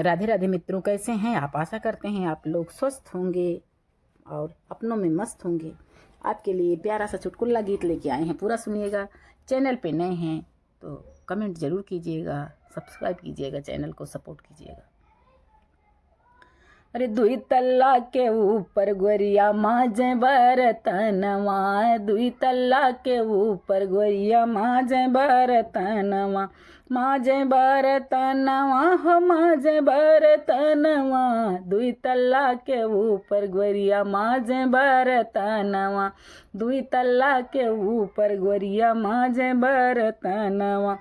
राधे राधे मित्रों, कैसे हैं आप? आशा करते हैं आप लोग स्वस्थ होंगे और अपनों में मस्त होंगे। आपके लिए प्यारा सा चुटकुला गीत लेके आए हैं, पूरा सुनिएगा। चैनल पे नए हैं तो कमेंट ज़रूर कीजिएगा, सब्सक्राइब कीजिएगा, चैनल को सपोर्ट कीजिएगा। अरे दुई तल्ला के ऊपर गोरिया माजे बरतनवा, दुई तल्ला के ऊपर गोरिया माजे बरतनवा, माजे बरतनवा हो माजे बरतनवा, दुई तल्ला के ऊपर गोरिया माजे बरतनवा, दुई तल्ला के ऊपर गोरिया माजे बरतनवा,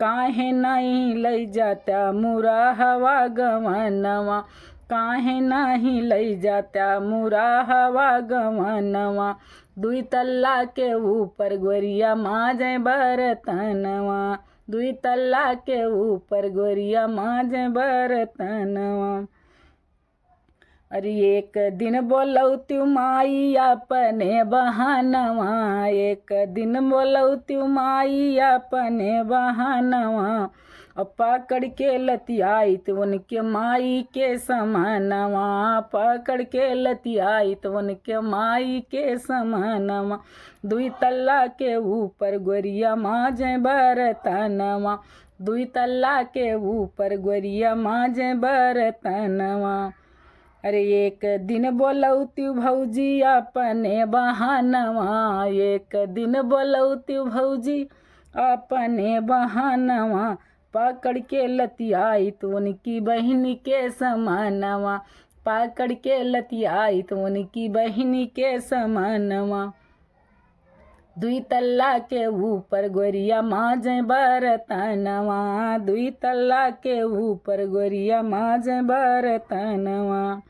काहे नहीं लई जाता मुरा हवा गवनवा, काहे नाही लई जात्या मुरा हवा गवनवा, दुई तल्ला के ऊपर गोरिया माजे बरतनवा, दुई तल्ला के ऊपर गोरिया माजे बरतनवा। अरे एक दिन बोलौत्यू माई अपने बहनवा, एक दिन बोलौत्यू माई अपने बहनवा, पकड़ के लतियाई तो उनके माई के समानवा, पकड़ के लतियाई तो उनके माई के समानवा, दुई तल्ला के ऊपर गोरिया माजे बरतनवा, दुई तल्ला के ऊपर गोरिया माजे बरतनवा। अरे एक दिन बोलौती भौजी अपने बहनवा, एक दिन बोलौती भौजी अपने बहनवा, पकड़ के लतियाई तो उनकी बहनी के समानवा, पकड़ के लतियाई तो उनकी बहनी के समानवा, दुई तल्ला के ऊपर गोरिया माजे बरतनवा, दुई तल्ला के ऊपर गोरिया माजे बरतनवा।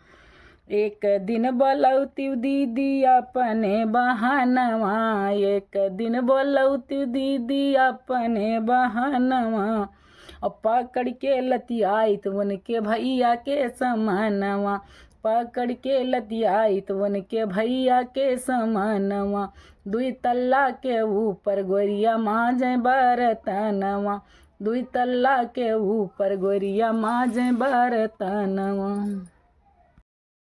एक दिन बोलौती दीदी अपने बहनवा, एक दिन बोलौती दीदी अपने बहनवा, पकड़ के लतियाई तो उनके भैया के समानवा, पकड़ के लतियाई तो उनके भैया के समानवा, दुई तल्ला के ऊपर गोरिया माजे बरतनवा, दुई तल्ला के ऊपर गोरिया माजे बरतनवा।